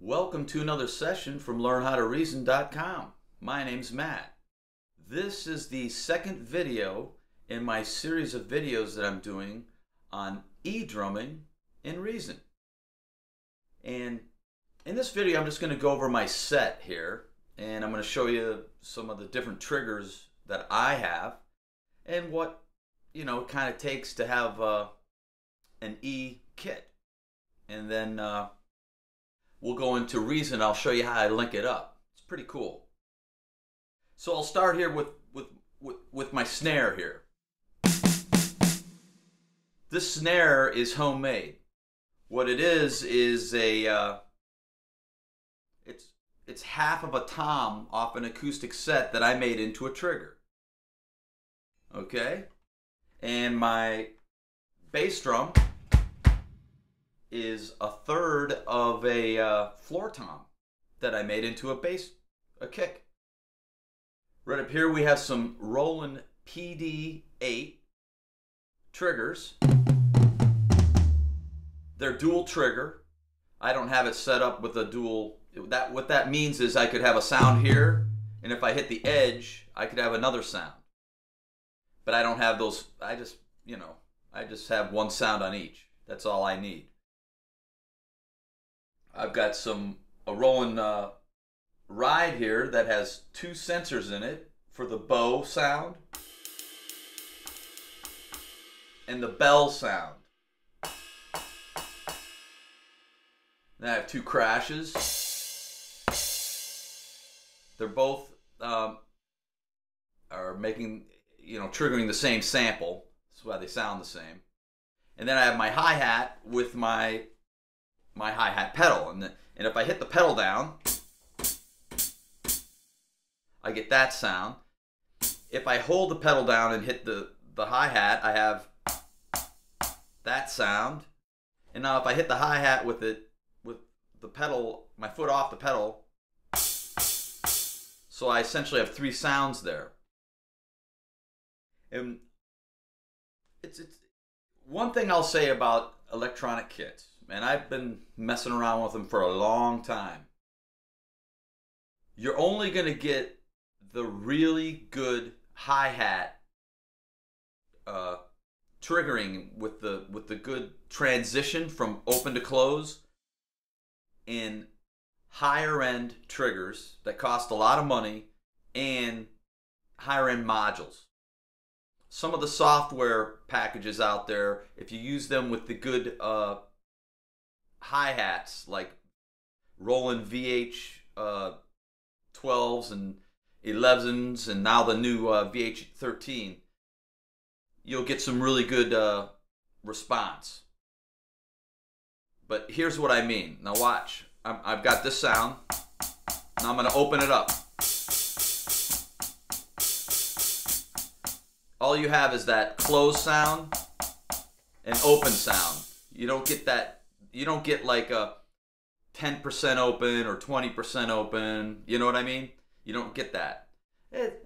Welcome to another session from LearnHowToReason.com. My name's Matt. This is the second video in my series of videos that I'm doing on Edrumming in Reason. And in this video, I'm just going to go over my set here, and I'm going to show you some of the different triggers that I have and what, it kind of takes to have an E kit. And then we'll go into Reason. I'll show you how I link it up. It's pretty cool. So I'll start here with my snare here. This snare is homemade. What it is a it's half of a tom off an acoustic set that I made into a trigger. Okay? And my bass drum is a third of a floor tom that I made into a kick. Right up here we have some Roland PD8 triggers. They're dual trigger. I don't have it set up with a dual. What that means is I could have a sound here, and if I hit the edge, I could have another sound. But I don't have those. I just have one sound on each. That's all I need. I've got a Roland ride here that has two sensors in it for the bow sound and the bell sound. Then I have two crashes. They're both are making, triggering the same sample. That's why they sound the same. And then I have my hi-hat with my hi-hat pedal, and if I hit the pedal down, I get that sound. If I hold the pedal down and hit the hi-hat, I have that sound. And now if I hit the hi-hat with the pedal, my foot off the pedal, so I essentially have three sounds there. And it's one thing I'll say about electronic kits, and I've been messing around with them for a long time. You're only going to get the really good hi-hat triggering with the good transition from open to close in higher end triggers that cost a lot of money and higher end modules. Some of the software packages out there, if you use them with the good hi-hats like Roland VH12s and 11s and now the new VH13, you'll get some really good response. But here's what I mean. Now watch. I've got this sound. Now I'm going to open it up. All you have is that closed sound and open sound. You don't get that. You don't get like a 10% open or 20% open. You know what I mean? You don't get that.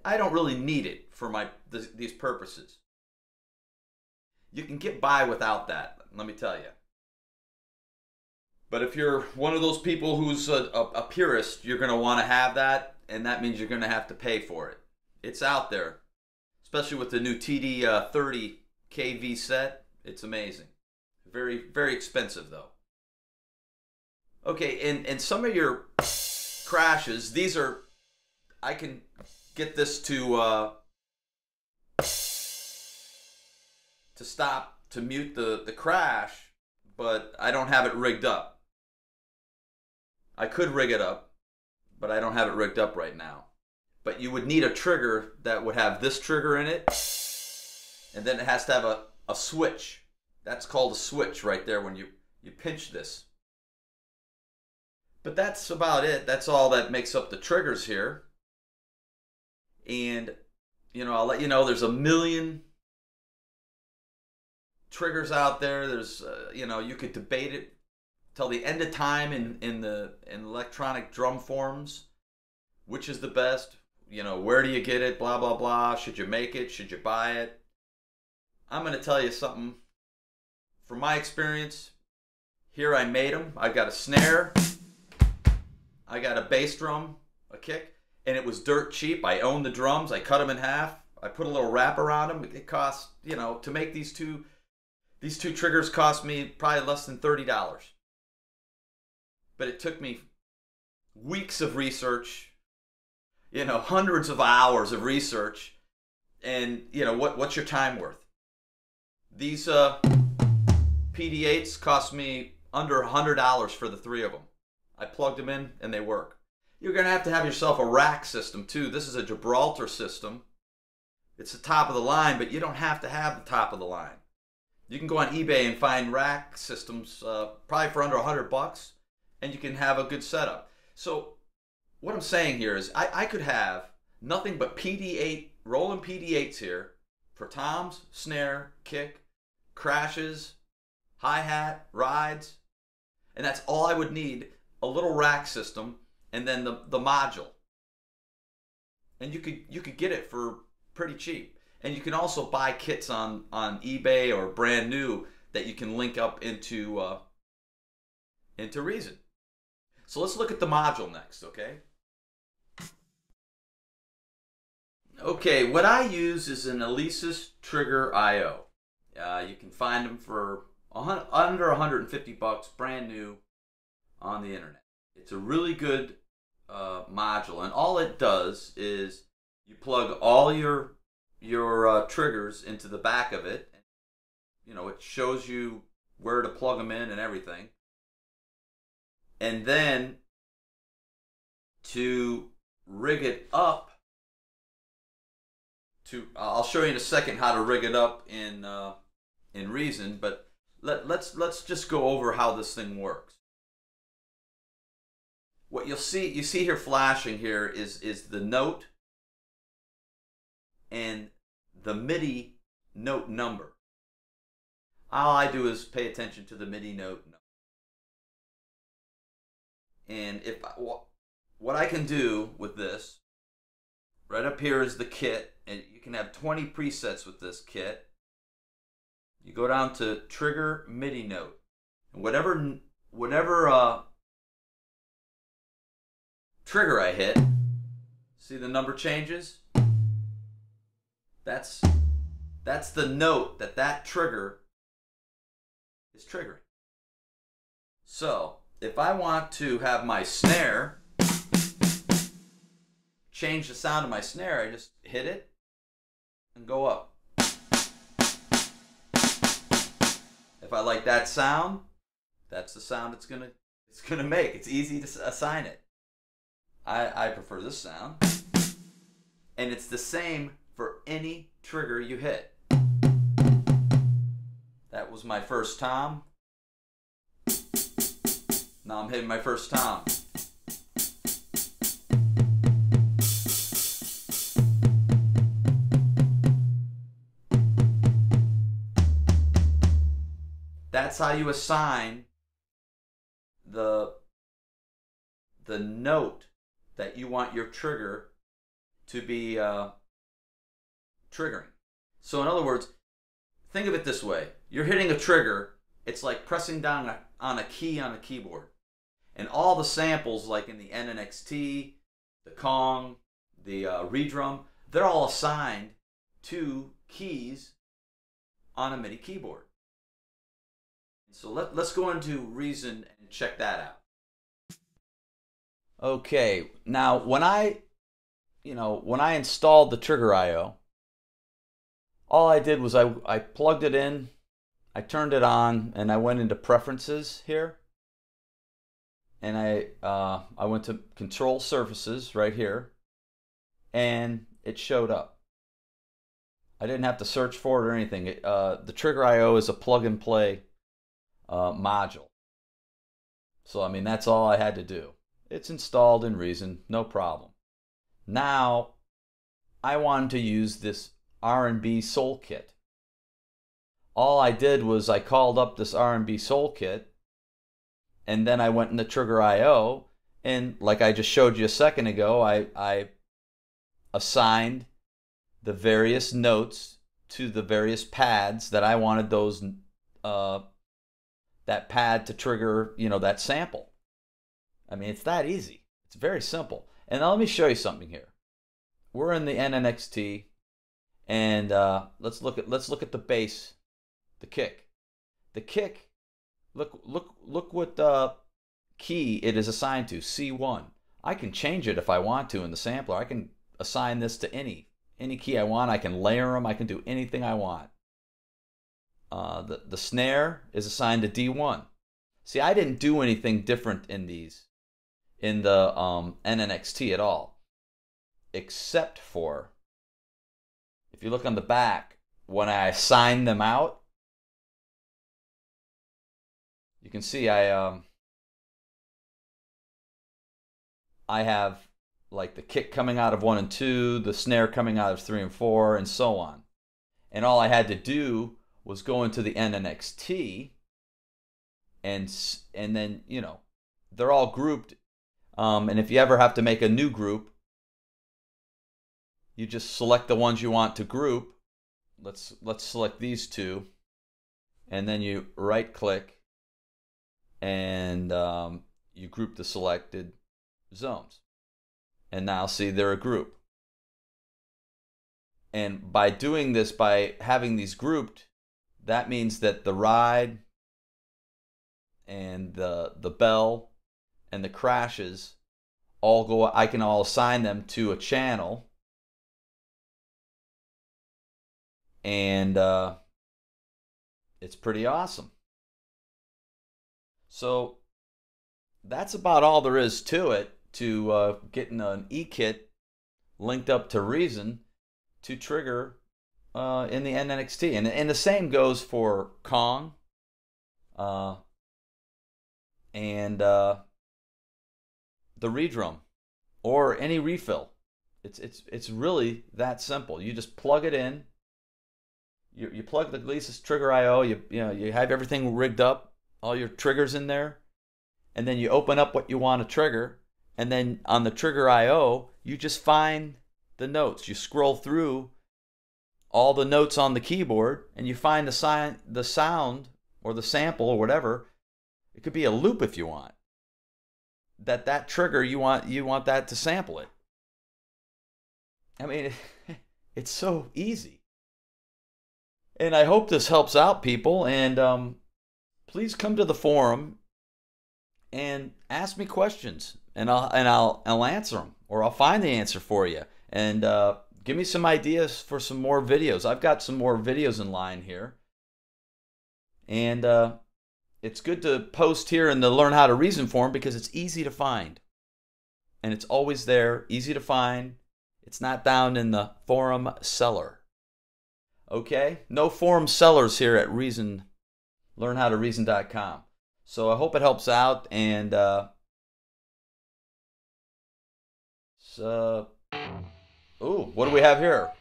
I don't really need it for these purposes. You can get by without that, let me tell you. But if you're one of those people who's a purist, you're going to want to have that, and that means you're going to have to pay for it. It's out there, especially with the new TD30 KV set. It's amazing. Very, very expensive though. Okay, and some of your crashes, these are, I can get this to stop, to mute the crash, but I don't have it rigged up. I could rig it up, but I don't have it rigged up right now. But you would need a trigger that would have this trigger in it, and then it has to have a switch. That's called a switch right there when you pinch this. But that's about it. That's all that makes up the triggers here. And, I'll let you know there's a million triggers out there. There's, you could debate it till the end of time in electronic drum forums. Which is the best? Where do you get it? Blah, blah, blah. Should you make it? Should you buy it? I'm going to tell you something. From my experience, here I made them. I've got a snare. I got a bass drum, a kick, and it was dirt cheap. I owned the drums. I cut them in half. I put a little wrap around them. It cost, to make these two triggers cost me probably less than $30. But it took me weeks of research, hundreds of hours of research, and what's your time worth? These PD8s cost me under $100 for the 3 of them. I plugged them in and they work. You're going to have yourself a rack system too. This is a Gibraltar system. It's the top of the line, but you don't have to have the top of the line. You can go on eBay and find rack systems probably for under $100, and you can have a good setup. So what I'm saying here is I could have nothing but PD8, rolling PD8s here for toms, snare, kick, crashes, hi-hat, rides, and that's all I would need, a little rack system, and then the module. And you could get it for pretty cheap. And you can also buy kits on eBay or brand new that you can link up into Reason. So let's look at the module next, okay? Okay, what I use is an Alesis Trigger IO. You can find them for under $150, brand new, on the internet. It's a really good module, and all it does is you plug all your triggers into the back of it. It shows you where to plug them in and everything. And then to rig it up, I'll show you in a second how to rig it up in Reason, but let's just go over how this thing works. What you see here flashing here is the note and the MIDI note number. All I do is pay attention to the MIDI note number. And what I can do with this, right up here is the kit, and you can have 20 presets with this kit. You go down to trigger MIDI note, and whatever trigger I hit, see the number changes? That's the note that trigger is triggering. So if I want to have my snare, change the sound of my snare, I just hit it and go up. If I like that sound, that's the sound it's gonna make. It's easy to assign it. I prefer this sound. And it's the same for any trigger you hit. That was my first tom. Now I'm hitting my first tom. That's how you assign the note that you want your trigger to be triggering. So in other words, think of it this way. You're hitting a trigger. It's like pressing down on a key on a keyboard. And all the samples, like in the NNXT, the Kong, the Redrum, they're all assigned to keys on a MIDI keyboard. So let's go into Reason and check that out. Okay, now when I installed the Trigger IO, all I did was I plugged it in, I turned it on, and I went into Preferences here, and I went to Control Surfaces right here, and it showed up. I didn't have to search for it or anything. The Trigger IO is a plug-and-play module. So I mean, that's all I had to do. It's installed in Reason, no problem. Now I wanted to use this R&B Soul Kit. All I did was I called up this R&B Soul Kit, and then I went in the Trigger IO, and like I just showed you a second ago, I assigned the various notes to the various pads that I wanted those that pad to trigger, that sample. I mean, it's that easy. It's very simple. And now let me show you something here. We're in the NNXT, and let's look at the bass, the kick. The kick. Look what key it is assigned to, C1. I can change it if I want to in the sampler. I can assign this to any key I want. I can layer them. I can do anything I want. The snare is assigned to D1. See, I didn't do anything different in the NNXT at all, except for, if you look on the back, when I assign them out, you can see I have like the kick coming out of 1 and 2, the snare coming out of 3 and 4, and so on. And all I had to do was go into the NNXT, and then, you know, they're all grouped. And if you ever have to make a new group, you just select the ones you want to group. Let's select these two, and then you right click, and you group the selected zones. And now see, they're a group. And by doing this, by having these grouped, that means that the ride and the bell and the crashes all go, I can all assign them to a channel, and it's pretty awesome. So that's about all there is to it, to getting an E-kit linked up to Reason to trigger in the NNXT. And the same goes for Kong and the redrum or any refill. It's really that simple. You just plug it in. You plug the Gleason trigger IO. You have everything rigged up, all your triggers in there, and then you open up what you want to trigger, and then on the trigger IO, you just find the notes. You scroll through all the notes on the keyboard, and you find the sound or the sample or whatever. It could be a loop if you want. That trigger, you want that to sample it. I mean, it's so easy. And I hope this helps out people. And please come to the forum and ask me questions, and I'll answer them, or I'll find the answer for you. And give me some ideas for some more videos. I've got some more videos in line here, and it's good to post here in the Learn How to Reason forum because it's easy to find, and it's always there, easy to find. It's not down in the forum cellar. Okay, no forum cellars here at Reason, learnhowtoreason.com. So I hope it helps out, and so, ooh, what do we have here?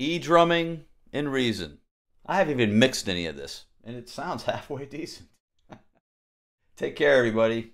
Edrumming in Reason. I haven't even mixed any of this, and it sounds halfway decent. Take care, everybody.